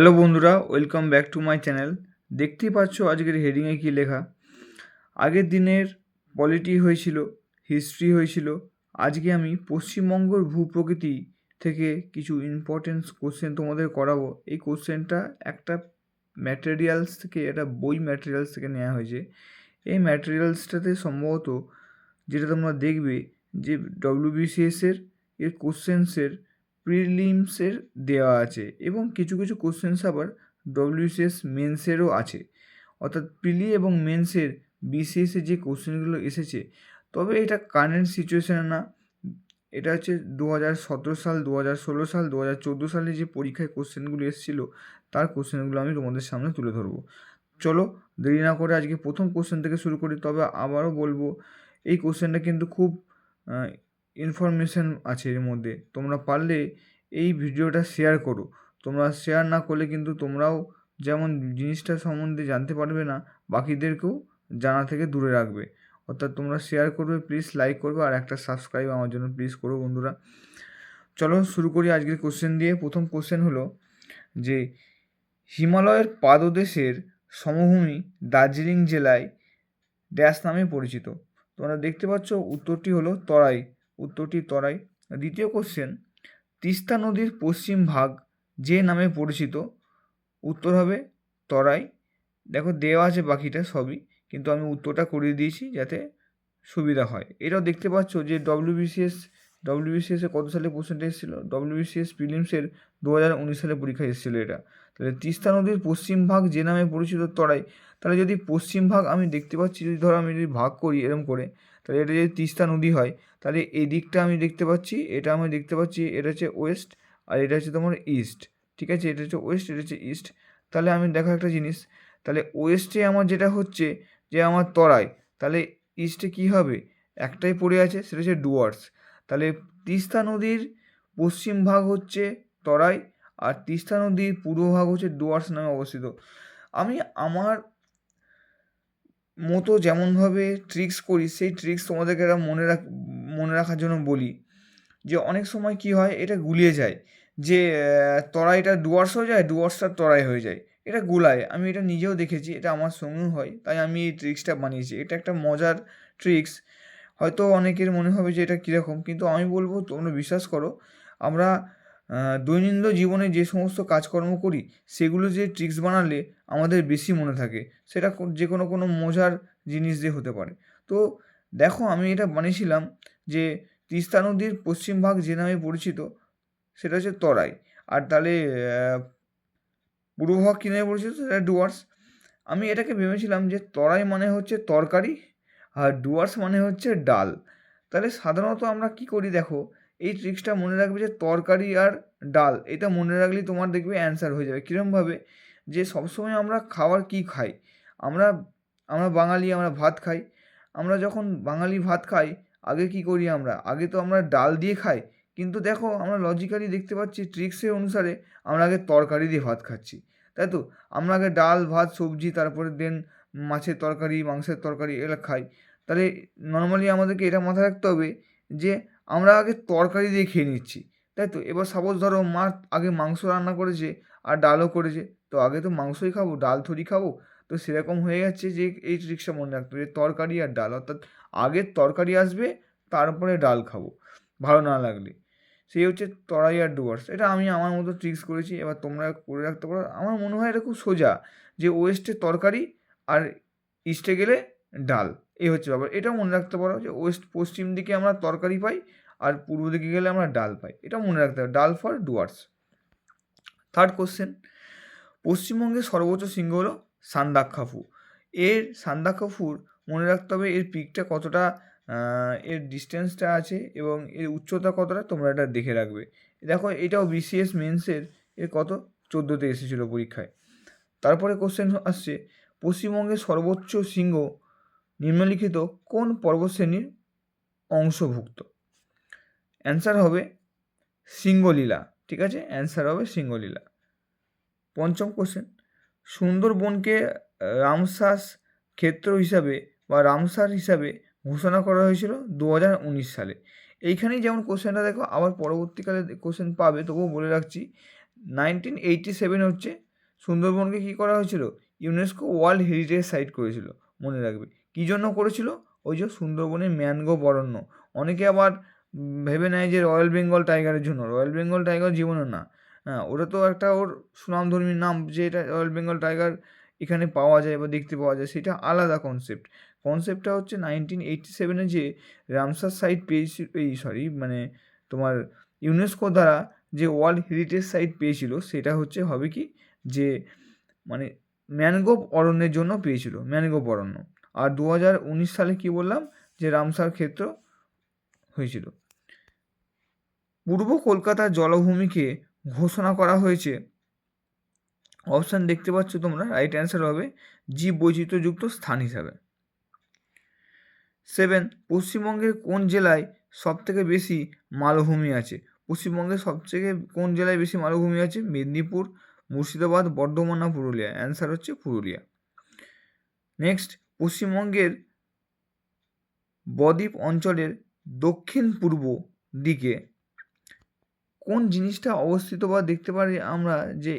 Hello বন্ধুরা, welcome back to my channel. দেখতেই পাচ্ছ আজকের হেডিংয়ে কী লেখা। আগের দিনের পলিটি হয়েছিল, হিস্ট্রি হয়েছিল। আজকে আমি পশ্চিমবঙ্গের ভূপ্রকৃতি থেকে কিছু ইম্পর্টেন্স কোশ্চেন তোমাদের করাবো। এই কোশ্চেনটা একটা ম্যাটেরিয়ালস থেকে, একটা বই ম্যাটেরিয়ালস থেকে নেওয়া হয়েছে। এই ম্যাটেরিয়ালসটাতে সম্ভবত যেটা তোমরা দেখবে যে ডব্লিউবিসিএসের এর কোশ্চেন্সের প্রিলিমসের দেওয়া আছে এবং কিছু কিছু কোশ্চেন্স আবার ডব্লিউবিসিএস মেন্সেরও আছে। অর্থাৎ প্রিলি এবং মেন্সের বিসিএসে যে কোশ্চেনগুলো এসেছে, তবে এটা কারেন্ট সিচুয়েশানে না। এটা হচ্ছে 2017 সাল, 2016 সাল, 2014 সালে যে পরীক্ষায় কোশ্চেনগুলো এসেছিলো তার কোশ্চেনগুলো আমি তোমাদের সামনে তুলে ধরবো। চলো দেরি না করে আজকে প্রথম কোশ্চেন থেকে শুরু করি। তবে আবারও বলবো, এই কোশ্চেনটা কিন্তু খুব ইনফরমেশান আছে এর মধ্যে। তোমরা পারলে এই ভিডিওটা শেয়ার করো। তোমরা শেয়ার না করলে কিন্তু তোমরাও যেমন জিনিসটা সম্বন্ধে জানতে পারবে না, বাকিদেরকেও জানা থেকে দূরে রাখবে। অর্থাৎ তোমরা শেয়ার করবে, প্লিজ লাইক করবে, আর একটা সাবস্ক্রাইব আমার জন্য প্লিজ করো বন্ধুরা। চলো শুরু করি আজকের কোশ্চেন দিয়ে। প্রথম কোশ্চেন হলো যে হিমালয়ের পাদদেশের সমভূমি দার্জিলিং জেলায় ড্যাশ নামে পরিচিত। তোমরা দেখতে পাচ্ছ উত্তরটি হলো তরাই। উত্তরটি তরাই। দ্বিতীয় কোশ্চেন, তিস্তা নদীর পশ্চিম ভাগ যে নামে পরিচিত। উত্তর হবে তরাই। দেখো দেওয়া আছে বাকিটা সবই, কিন্তু আমি উত্তরটা করিয়ে দিয়েছি যাতে সুবিধা হয়। এটাও দেখতে পাচ্ছ যে ডব্লিউবিসিএসে কত সালে কোশ্চেনটা এসেছিলো। ডব্লিউবিসিএস প্রিলিমসের 2019 সালে পরীক্ষা এসেছিলো এটা। তাহলে তিস্তা নদীর পশ্চিম ভাগ যে নামে পরিচিত তরাই। তাহলে যদি পশ্চিম ভাগ আমি দেখতে পাচ্ছি, যদি ধরো আমি যদি ভাগ করি এরম করে, তাহলে এটা যদি তিস্তা নদী হয়, তাহলে এই দিকটা আমি দেখতে পাচ্ছি, এটা আমি দেখতে পাচ্ছি, এটা হচ্ছে ওয়েস্ট, আর এটা হচ্ছে তোমার ইস্ট। ঠিক আছে, এটা হচ্ছে ওয়েস্ট, এটা হচ্ছে ইস্ট। তাহলে আমি দেখো একটা জিনিস, তাহলে ওয়েস্টে আমার যেটা হচ্ছে যে আমার তরাই, তাহলে ইস্টে কী হবে, একটাই পড়ে আছে, সেটা হচ্ছে ডুয়ার্স। তাহলে তিস্তা নদীর পশ্চিম ভাগ হচ্ছে তরাই, আর তিস্তা নদীর পূর্ব ভাগ হচ্ছে ডুয়ার্স নামে অবস্থিত। আমি আমার মতো যেমনভাবে ট্রিক্স করি, সেই ট্রিক্স তোমাদেরকে এটা মনে রাখার জন্য বলি। যে অনেক সময় কি হয়, এটা গুলিয়ে যায় যে তরাইটা ডুয়ার্স হয়ে যায়, ডুয়ার্সটা তরাই হয়ে যায়, এটা গুলায়। আমি এটা নিজেও দেখেছি, এটা আমার সঙ্গেও হয়, তাই আমি এই ট্রিক্সটা বানিয়েছি। এটা একটা মজার ট্রিক্স। হয়তো অনেকের মনে হবে যে এটা কীরকম, কিন্তু আমি বলবো তোমরা বিশ্বাস করো। আমরা দৈনন্দিন জীবনে যে সমস্ত কাজকর্ম করি, সেগুলো যে ট্রিক্স বানালে আমাদের বেশি মনে থাকে। সেটা যে কোনো মজার জিনিস দিয়ে হতে পারে। তো দেখো আমি এটা বানিয়েছিলাম যে তিস্তা নদীর পশ্চিম ভাগ যে নামে পরিচিত, সেটা হচ্ছে তরাই। আর তাহলে পূর্ব ভাগ কী নামে পরিচিত, সেটা ডুয়ার্স। আমি এটাকে ভেবেছিলাম যে তরাই মানে হচ্ছে তরকারি, আর ডুয়ার্স মানে হচ্ছে ডাল। তাহলে সাধারণত আমরা কী করি দেখো, এই ট্রিক্সটা মনে রাখবে যে তরকারি আর ডাল, এটা মনে রাখলেই তোমার দেখবে অ্যান্সার হয়ে যাবে। কীরকমভাবে, যে সবসময় আমরা খাবার কী খাই, আমরা আমরা বাঙালি, আমরা ভাত খাই। আমরা যখন বাঙালি ভাত খাই, আগে কী করি, আগে তো আমরা ডাল দিয়ে খাই। কিন্তু দেখো আমরা লজিক্যালি দেখতে পাচ্ছি ট্রিক্সের অনুসারে আমরা আগে তরকারি দিয়ে ভাত খাচ্ছি, তাই তো। আমরা আগে ডাল ভাত সবজি, তারপরে দেন মাছের তরকারি, মাংসের তরকারি, এগুলো খাই। তাহলে নর্মালি আমাদেরকে এটা মাথায় রাখতে হবে যে আমরা আগে তরকারি দিয়ে খেয়ে নিচ্ছি, তাই তো। এবার সাপোজ ধরো মা আগে মাংস রান্না করেছে আর ডালও করেছে, তো আগে তো মাংসই খাবো, ডাল থোড়ি খাবো। তো সেরকম হয়ে যাচ্ছে যে এই ট্রিক্সটা মনে রাখতে হবে, তরকারি আর ডাল, অর্থাৎ আগে তরকারি আসবে, তারপরে ডাল খাবো ভালো না লাগলে। সেই হচ্ছে তরাই আর ডুয়ার্স। এটা আমি আমার মতো ট্রিক্স করেছি, এবার তোমরা করে রাখতে পারো। আমার মনে হয় এটা খুব সোজা, যে ওয়েস্টে তরকারি আর ইস্টে গেলে ডাল, এই হচ্ছে ব্যাপার। এটাও মনে রাখতে পারো যে পশ্চিম দিকে আমরা তরকারি পাই, আর পূর্ব দিকে গেলে আমরা ডাল পাই। এটা মনে রাখতে হবে, ডাল ফর ডুয়ার্স। থার্ড কোশ্চেন, পশ্চিমবঙ্গের সর্বোচ্চ শৃঙ্গ হলো সান্দাকফু। এর সান্দাকফুর মনে রাখতে হবে এর পিকটা কতটা, এর ডিস্টেন্সটা আছে এবং এর উচ্চতা কতটা, তোমরা এটা দেখে রাখবে। দেখো এটাও বিসিএস মেন্সের এর কত 14তে এসেছিলো পরীক্ষায়। তারপরে কোশ্চেন আসছে, পশ্চিমবঙ্গের সর্বোচ্চ শৃঙ্গ নিম্নলিখিত কোন পর্বতশ্রেণীর অংশভুক্ত। অ্যান্সার হবে সিঙ্গলীলা। ঠিক আছে, অ্যান্সার হবে সিঙ্গলীলা। পঞ্চম কোশ্চেন, সুন্দরবনকে রামসার ক্ষেত্র হিসাবে বা রামসার হিসাবে ঘোষণা করা হয়েছিল 2019 সালে। এইখানেই যেমন কোশ্চেনটা দেখো, আবার পরবর্তীকালে কোশ্চেন পাবে, তবুও বলে রাখছি। 1987 হচ্ছে সুন্দরবনকে কী করা হয়েছিল? ইউনেস্কো ওয়ার্ল্ড হেরিটেজ সাইট করেছিল, মনে রাখবে। কী জন্য করেছিল? ওই যে সুন্দরবনের ম্যানগ্রোভ অরণ্য। অনেকে আবার ভেবে নেয় যে রয়্যাল বেঙ্গল টাইগারের জন্য। রয়্যাল বেঙ্গল টাইগার জীবনে না। হ্যাঁ, ওটা তো একটা ওর সুনামধর্মী নাম যে এটা রয়্যাল বেঙ্গল টাইগার এখানে পাওয়া যায় বা দেখতে পাওয়া যায়, সেটা আলাদা কনসেপ্ট। কনসেপ্টটা হচ্ছে 1987 যে রামসার সাইট পেয়েছিল, তোমার ইউনেস্কো দ্বারা যে ওয়ার্ল্ড হেরিটেজ সাইট পেয়েছিল, সেটা হবে কি যে মানে ম্যানগ্রোভ অরণ্যের জন্য পেয়েছিল, ম্যানগ্রোভ অরণ্য। আর 2019 সালে কি বললাম যে রামসার ক্ষেত্র হয়েছিল। পূর্ব কলকাতার জলভূমিকে ঘোষণা করা হয়েছে, অপশান দেখতে পাচ্ছ তোমরা, রাইট অ্যান্সার হবে জীব বৈচিত্র্যযুক্ত স্থান হিসাবে। 7, পশ্চিমবঙ্গের কোন জেলায় সবথেকে বেশি মালভূমি আছে? পশ্চিমবঙ্গের সবথেকে কোন জেলায় বেশি মালভূমি আছে? মেদিনীপুর, মুর্শিদাবাদ, বর্ধমান না পুরুলিয়া? অ্যান্সার হচ্ছে পুরুলিয়া। নেক্সট, পশ্চিমবঙ্গের বদ্বীপ অঞ্চলের দক্ষিণ পূর্ব দিকে কোন জিনিসটা অবস্থিত বা দেখতে পারি আমরা যে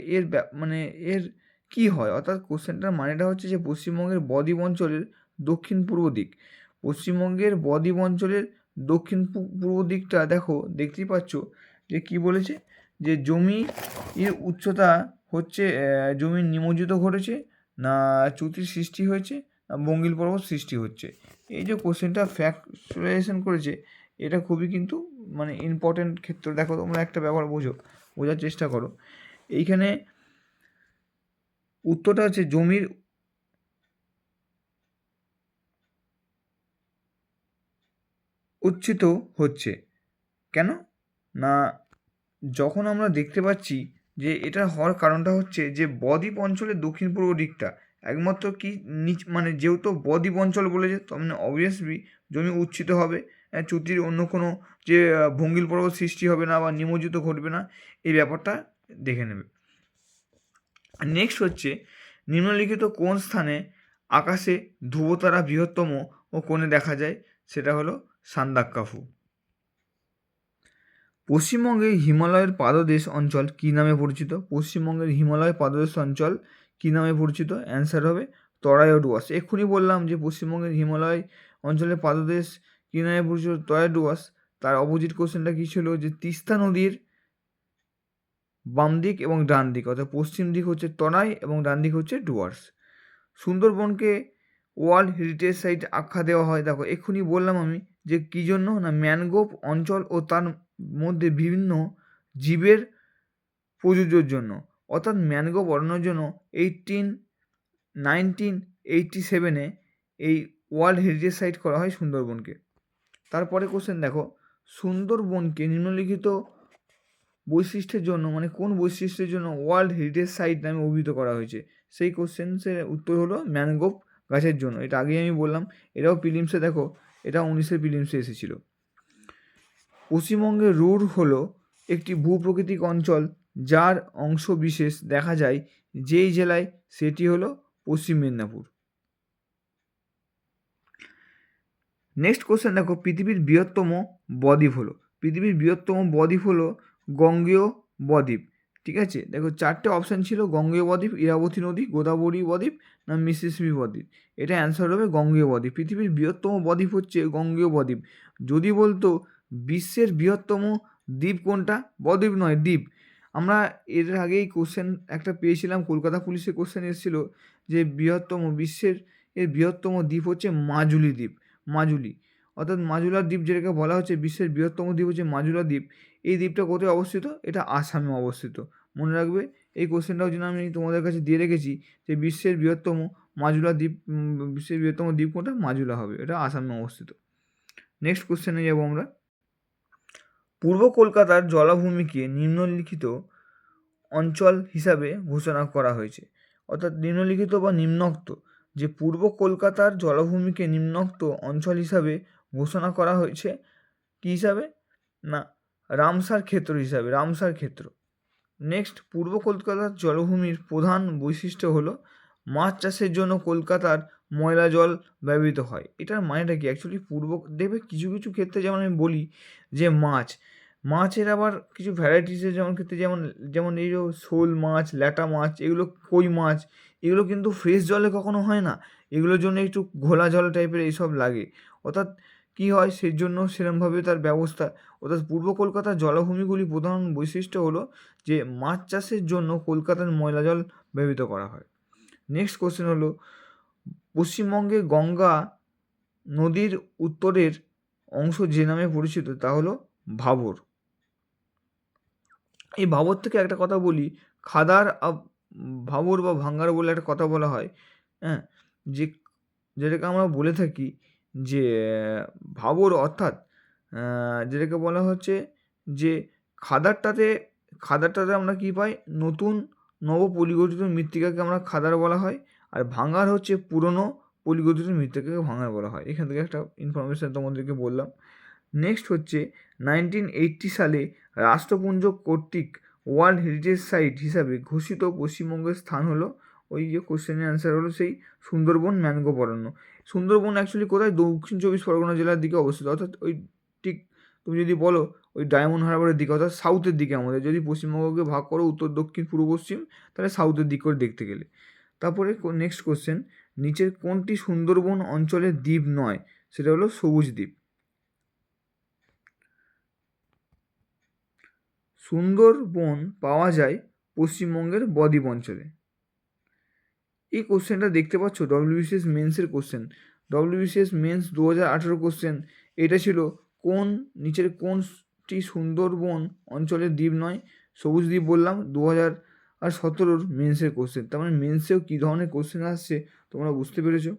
এর কী হয়? অর্থাৎ কোশ্চেনটার মানেটা হচ্ছে যে পশ্চিমবঙ্গের বদ্বীপ অঞ্চলের দক্ষিণ পূর্ব দিক। পশ্চিমবঙ্গের বদ্বীপ অঞ্চলের দক্ষিণ পূর্ব দিকটা দেখতেই পাচ্ছ যে কী বলেছে, যে জমির উচ্চতা হচ্ছে জমির নিমজ্জিত ঘটেছে না চ্যুতির সৃষ্টি হয়েছে না বঙ্গীল পর্বত সৃষ্টি হচ্ছে। এই যে কোশ্চেনটা ফ্যাক্টরাইজেশন করেছে, এটা খুবই কিন্তু ইম্পর্টেন্ট ক্ষেত্র। তোমরা একটা ব্যাপার বোঝার চেষ্টা করো। এইখানে উত্তরটা হচ্ছে জমির উচ্ছিত হচ্ছে। কেন না, যখন আমরা দেখতে পাচ্ছি যে এটা হওয়ার কারণটা হচ্ছে যে বদ্বীপ অঞ্চলের দক্ষিণ পূর্ব দিকটা একমাত্র কি যেহেতু বদ্বীপ অঞ্চল বলেছে, তো অবভিয়াসলি জমি উচ্ছিত হবে, চ্যুতির অন্য কোনো যে ভঙ্গিল পর্বত সৃষ্টি হবে না বা নিমজ্জিত ঘটবে না, এই ব্যাপারটা দেখে নেবে। নেক্সট হচ্ছে নিম্নলিখিত কোন স্থানে আকাশে ধ্রুবতারা বৃহত্তম ও কোণে দেখা যায়? সেটা হলো সান্দাকফু। পশ্চিমবঙ্গের হিমালয়ের পাদদেশ অঞ্চল কী নামে পরিচিত? পশ্চিমবঙ্গের হিমালয় পাদদেশ অঞ্চল কী নামে পরিচিত? অ্যান্সার হবে তরাই ও ডুয়ার্স। এক্ষুনি বললাম যে পশ্চিমবঙ্গের হিমালয় অঞ্চলের পাদদেশ কী নামে পরিচিত? তরাই ডুয়ার্স। তার অপোজিট কোশ্চেনটা কী ছিল? যে তিস্তা নদীর বাম দিক এবং ডান দিক, অর্থাৎ পশ্চিম দিক হচ্ছে তরাই এবং ডান দিক হচ্ছে ডুয়ার্স। সুন্দরবনকে ওয়ার্ল্ড হেরিটেজ সাইট আখ্যা দেওয়া হয়। এক্ষুনি বললাম আমি যে কী জন্য, না ম্যানগ্রোভ অঞ্চল ও তার মধ্যে বিভিন্ন জীবের প্রযোজ্যর জন্য। অর্থাৎ ম্যানগ্রোভ অরণ্যের জন্য 1987 এই ওয়ার্ল্ড হেরিটেজ সাইট করা হয় সুন্দরবনকে। তারপরে কোশ্চেন সুন্দরবনকে নিম্নলিখিত বৈশিষ্ট্যের জন্য কোন বৈশিষ্ট্যের জন্য ওয়ার্ল্ড হেরিটেজ সাইট নামে অভিহিত করা হয়েছে? সেই কোশ্চেন্সের উত্তর হলো ম্যানগ্রোভ গাছের জন্য। এটা আগেই আমি বললাম, এটাও প্রিলিমসে এটা 19-এর প্রিলিমসে এসেছিল। পশ্চিমবঙ্গের রুড় হলো একটি ভূপ্রাকৃতিক অঞ্চল যার অংশ বিশেষ দেখা যায় যেই জেলায়, সেটি হলো পশ্চিম মেদিনীপুর। নেক্সট কোশ্চেন পৃথিবীর বৃহত্তম বদ্বীপ হলো, পৃথিবীর বৃহত্তম বদ্বীপ হলো গঙ্গেয় বদ্বীপ। ঠিক আছে, 4টে অপশান ছিল, গঙ্গেয় বদ্বীপ, ইরাবতী নদী, গোদাবরী বদ্বীপ না মিসিসিপি বদ্বীপ। এটা অ্যান্সার হবে গঙ্গেয় বদ্বীপ। পৃথিবীর বৃহত্তম বদ্বীপ হচ্ছে গঙ্গেয় বদ্বীপ। যদি বলতো বিশ্বের বৃহত্তম দ্বীপ কোনটা, বদ্বীপ নয় দ্বীপ। আমরা এর আগেই কোশ্চেন একটা পেয়েছিলাম, কলকাতা পুলিশের কোশ্চেন এসেছিল যে বিশ্বের বৃহত্তম দ্বীপ হচ্ছে মাজুলি দ্বীপ। মাজুলি, অর্থাৎ মাজুলা দ্বীপ, যেটাকে বলা হচ্ছে বিশ্বের বৃহত্তম দ্বীপ হচ্ছে মাজুলা দ্বীপ। এই দ্বীপটা কোথায় অবস্থিত? এটা আসামে অবস্থিত। মনে রাখবে, এই কোশ্চেনটাও যেন আমি তোমাদের কাছে দিয়ে রেখেছি যে বিশ্বের বৃহত্তম দ্বীপ কোনটা? মাজুলা হবে, এটা আসামে অবস্থিত। নেক্সট কোশ্চেনে যাব আমরা। পূর্ব কলকাতার জলাভূমিকে নিম্নলিখিত অঞ্চল হিসাবে ঘোষণা করা হয়েছে। অর্থাৎ নিম্নলিখিত বা নিম্নোক্ত, যে পূর্ব কলকাতার জলাভূমিকে নিম্নোক্ত অঞ্চল হিসাবে ঘোষণা করা হয়েছে কী হিসাবে? না রামসার ক্ষেত্র হিসাবে, রামসার ক্ষেত্র। নেক্সট, পূর্ব কলকাতার জলভূমির প্রধান বৈশিষ্ট্য হলো মাছ চাষের জন্য কলকাতার ময়লা জল ব্যবহৃত হয়। এটার মানেটা কি? অ্যাকচুয়ালি কিছু কিছু ক্ষেত্রে যেমন আমি বলি যে মাছ মাছের আবার কিছু ভ্যারাইটিসের যেমন ক্ষেত্রে যেমন যেমন এই যে শোল মাছ, ল্যাটা মাছ, এগুলো কই মাছ, এগুলো কিন্তু ফ্রেশ জলে কখনো হয় না। এগুলোর জন্য একটু ঘোলা জল টাইপের এইসব লাগে। অর্থাৎ কী হয়, সেই জন্য সেরমভাবে তার ব্যবস্থা। অর্থাৎ পূর্ব কলকাতার জলাভূমিগুলি প্রধান বৈশিষ্ট্য হলো যে মাছ চাষের জন্য কলকাতার ময়লা জল ব্যবহৃত করা হয়। নেক্সট কোশ্চেন হলো, পশ্চিমবঙ্গে গঙ্গা নদীর উত্তরের অংশ যে নামে পরিচিত তা হলো ভাবর। এই ভাবর থেকে একটা কথা বলি, খাদার ভাবর বা ভাঙ্গার বলে একটা কথা বলা হয়, হ্যাঁ, যে যেটাকে আমরা বলে থাকি যে ভাবর অর্থাৎ যেটাকে বলা হচ্ছে যে খাদারটাতে খাদারটাতে আমরা কী পাই, নতুন নবপরিগঠিত মৃত্তিকাকে আমরা খাদার বলা হয়, আর ভাঙ্গার হচ্ছে পুরনো পরিগঠিত মৃত্তিকাকে ভাঙ্গার বলা হয়। এখান থেকে একটা ইনফরমেশান তোমাদেরকে বললাম। নেক্সট হচ্ছে 1980 সালে রাষ্ট্রপুঞ্জ কর্তৃক ওয়ার্ল্ড হেরিটেজ সাইট হিসাবে ঘোষিত পশ্চিমবঙ্গের স্থান হলো, ওই যে কোশ্চেনের অ্যান্সার হলো সেই সুন্দরবন ম্যানগ্রোভ অরণ্য। সুন্দরবন অ্যাকচুয়ালি কোথায়, দক্ষিণ চব্বিশ পরগনা জেলার দিকে অবস্থিত, অর্থাৎ ওই ঠিক তুমি যদি বলো ওই ডায়মন্ড হারবারের দিকে, অর্থাৎ সাউথের দিকে। আমাদের যদি পশ্চিমবঙ্গকে ভাগ করো উত্তর, দক্ষিণ, পূর্ব, পশ্চিম, তাহলে সাউথের দিক করে দেখতে গেলে। তারপরে নেক্সট কোশ্চেন, নিচের কোনটি সুন্দরবন অঞ্চলের দ্বীপ নয়? সেটা হলো সবুজ দ্বীপ। সুন্দরবন পাওয়া যায় পশ্চিমবঙ্গের বদ্বীপ অঞ্চলে। এই কোশ্চেনটা দেখতে পাচ্ছ ডব্লিউবিসিএস মেন্সের কোশ্চেন, ডব্লিউবিসিএস মেন্স 2018 কোশ্চেন। এটা ছিল কোন নিচের কোনটি সুন্দরবন অঞ্চলের দ্বীপ নয়? সবুজ দ্বীপ বললাম, 2017 মেন্সের কোশ্চেন। তার মানে মেন্সেও কী ধরনের কোশ্চেন আসছে তোমরা বুঝতে পেরেছো।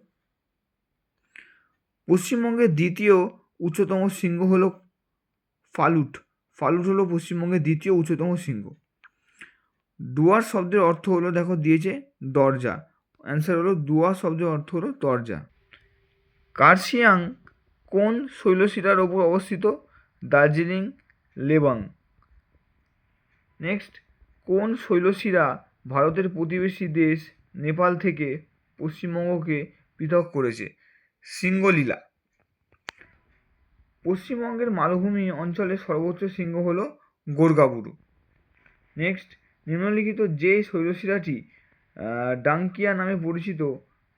পশ্চিমবঙ্গের দ্বিতীয় উচ্চতম শৃঙ্গ হলো ফালুট। ফালুট হলো পশ্চিমবঙ্গের দ্বিতীয় উচ্চতম শৃঙ্গ। দুয়ার শব্দের অর্থ হলো, দেখো দিয়েছে দরজা, অ্যান্সার হলো দুয়ার শব্দের অর্থ হলো দরজা। কার্শিয়াং কোন শৈলশিরার ওপর অবস্থিত? দার্জিলিং লেবাং। নেক্সট, কোন শৈলশিরা ভারতের প্রতিবেশী দেশ নেপাল থেকে পশ্চিমবঙ্গকে পৃথক করেছে? সিঙ্গলীলা। পশ্চিমবঙ্গের মালভূমি অঞ্চলের সর্বোচ্চ শৃঙ্গ হল গোর্গাবুরু। নেক্সট, নিম্নলিখিত যে শৈলশিরাটি ডাংকিয়া নামে পরিচিত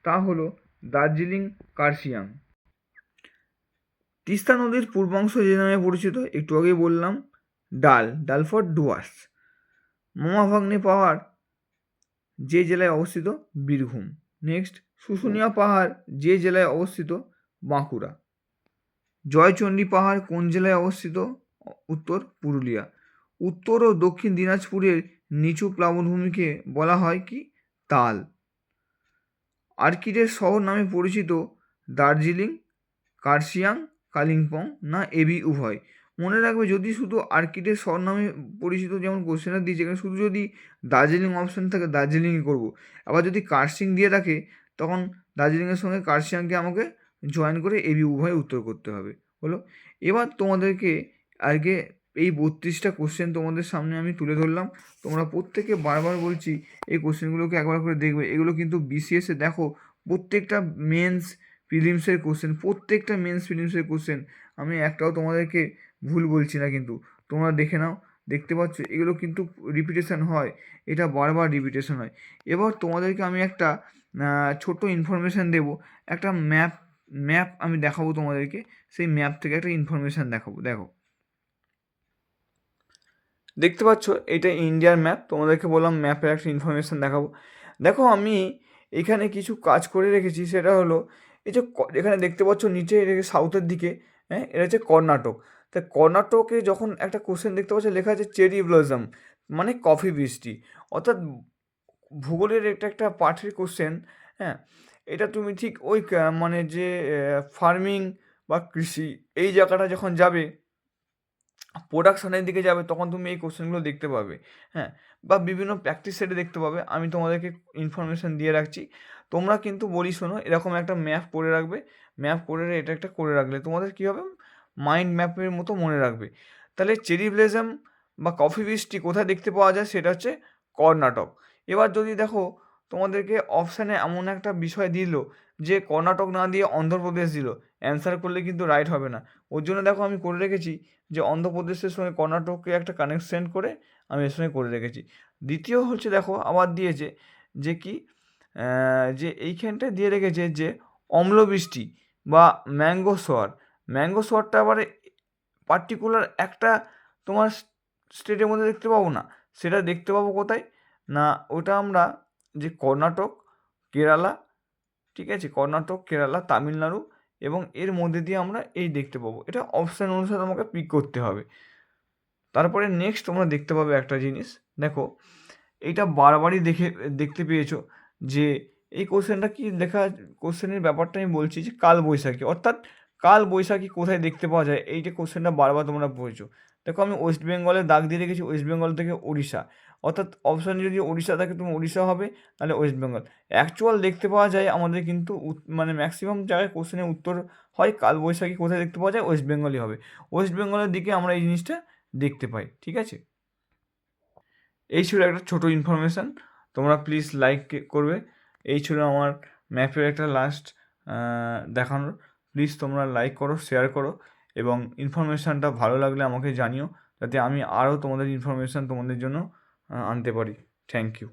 তা হল দার্জিলিং কার্শিয়াং। তিস্তা নদীর পূর্বাংশ যে নামে পরিচিত একটু আগে বললাম, ডাল ফর ডুয়ার্স। মামাভাগ্নে পাহাড় যে জেলায় অবস্থিত? বীরভূম। নেক্সট, শুশুনিয়া পাহাড় যে জেলায় অবস্থিত? বাঁকুড়া। জয়চণ্ডী পাহাড় কোন জেলায় অবস্থিত? উত্তর পুরুলিয়া। উত্তর ও দক্ষিণ দিনাজপুরের নিচু প্লাবনভূমিকে বলা হয় কি? তাল। অর্কিডের শহর নামে পরিচিত দার্জিলিং, কার্শিয়াং, কালিম্পং না এবি উভয়? মনে রাখবে, যদি শুধু অর্কিডের শহর নামে পরিচিত যেমন কোশ্চেনটা দিয়েছে, এখানে শুধু যদি দার্জিলিং অপশান থাকে দার্জিলিংই করবো। আবার যদি কার্শিয়াং দিয়ে থাকে তখন দার্জিলিংয়ের সঙ্গে কার্শিয়াংকে আমাকে জয়েন করে এবি উভয় উত্তর করতে হবে। হলো, এবার তোমাদেরকে আজকে এই 32টা কোশ্চেন তোমাদের সামনে আমি তুলে ধরলাম। তোমরা প্রত্যেকে বারবার বলছি এই কোশ্চেনগুলোকে একবার করে দেখবে। এগুলো কিন্তু বিসিএসে দেখো প্রত্যেকটা মেন্স প্রিলিমসের কোশ্চেন, প্রত্যেকটা মেন্স প্রিলিমসের কোশ্চেন। আমি একটাও তোমাদেরকে ভুল বলছি না, কিন্তু তোমরা দেখে নাও, দেখতে পাচ্ছ এগুলো কিন্তু রিপিটেশন হয়, এটা বারবার রিপিটেশন হয়। এবার তোমাদেরকে আমি একটা ছোট্ট ইনফরমেশান দেবো, একটা ম্যাপ আমি দেখাবো তোমাদেরকে, সেই ম্যাপ থেকে একটা ইনফরমেশান দেখাবো। দেখো, দেখতে পাচ্ছ এটা ইন্ডিয়ার ম্যাপ। তোমাদেরকে বললাম ম্যাপের একটা ইনফরমেশান দেখাবো। দেখো, আমি এখানে কিছু কাজ করে রেখেছি, সেটা হলো এই যে এখানে দেখতে পাচ্ছ নিচে সাউথের দিকে, হ্যাঁ, এটা হচ্ছে কর্ণাটক। তা কর্ণাটকে যখন একটা কোশ্চেন দেখতে পাচ্ছ লেখা আছে চেরি ব্লসম, মানে কফি বৃষ্টি, অর্থাৎ ভূগোলের একটা পাঠের কোশ্চেন। হ্যাঁ, এটা তুমি ঠিক ওই মানে যে ফার্মিং বা কৃষি এই জায়গাটা যখন যাবে, প্রোডাকশানের দিকে যাবে, তখন তুমি এই কোশ্চেনগুলো দেখতে পাবে। হ্যাঁ, বা বিভিন্ন প্র্যাকটিস সেটে দেখতে পাবে। আমি তোমাদেরকে ইনফরমেশান দিয়ে রাখছি, তোমরা কিন্তু বলি শোনো, এরকম একটা ম্যাপ করে রাখবে। ম্যাপ করে এটা একটা করে রাখলে তোমাদের কী হবে, মাইন্ড ম্যাপের মতো মনে রাখবে। তাহলে চেরি ব্লসম বা কফি বৃষ্টি কোথায় দেখতে পাওয়া যায়? সেটা হচ্ছে কর্ণাটক। এবার যদি দেখো তোমাদেরকে অপশানে এমন একটা বিষয় দিল যে কর্ণাটক না দিয়ে অন্ধ্রপ্রদেশ দিল, অ্যান্সার করলে কিন্তু রাইট হবে না। ওর জন্য দেখো আমি করে রেখেছি যে অন্ধ্রপ্রদেশের সঙ্গে কর্ণাটককে একটা কানেকশন করে আমি এর সঙ্গে করে রেখেছি। দ্বিতীয় হচ্ছে দেখো আবার দিয়েছে যে কি যে এইখানটায় দিয়ে রেখেছে যে অম্লবৃষ্টি বা ম্যাঙ্গো শোয়ারটা আবার পার্টিকুলার একটা তোমার স্টেটের মধ্যে দেখতে পাবো না, সেটা দেখতে পাবো কোথায় না, ওটা আমরা যে কর্ণাটক, কেরালা, ঠিক আছে, কর্ণাটক, কেরালা, তামিলনাড়ু এবং এর মধ্যে দিয়ে আমরা এই দেখতে পাবো। এটা অপশান অনুসারে আমাকে পিক করতে হবে। তারপরে নেক্সট তোমরা দেখতে পাবে একটা জিনিস, দেখো এইটা বারবারই দেখতে পেয়েছো যে এই কোশ্চেনটা কি লেখা, কোশ্চেনের ব্যাপারটা আমি বলছি যে কালবৈশাখী, অর্থাৎ কালবৈশাখী কোথায় দেখতে পাওয়া যায়, এই যে কোশ্চেনটা বারবার তোমরা পড়েছো। দেখো আমি ওয়েস্ট বেঙ্গলে দাগ দিয়ে রেখেছি, ওয়েস্ট বেঙ্গল থেকে উড়িষ্যা, অর্থাৎ অপশান যদি উড়িষ্যা থাকে তুমি উড়িষ্যা হবে, তাহলে ওয়েস্ট বেঙ্গল। অ্যাকচুয়াল দেখতে পাওয়া যায় আমাদের কিন্তু মানে ম্যাক্সিমাম জায়গায় কোশ্চেনের উত্তর হয় কালবৈশাখী কোথায় দেখতে পাওয়া যায়, ওয়েস্ট বেঙ্গলই হবে। ওয়েস্ট বেঙ্গলের দিকে আমরা এই জিনিসটা দেখতে পাই, ঠিক আছে। এই ছিল একটা ছোট ইনফরমেশান, তোমরা প্লিজ লাইক করবে। এই ছিল আমার ম্যাপের একটা লাস্ট দেখানোর। প্লিজ তোমরা লাইক করো, শেয়ার করো এবং ইনফরমেশানটা ভালো লাগলে আমাকে জানিও, যাতে আমি আরও তোমাদের ইনফরমেশান তোমাদের জন্য আনতে পারি। Thank you.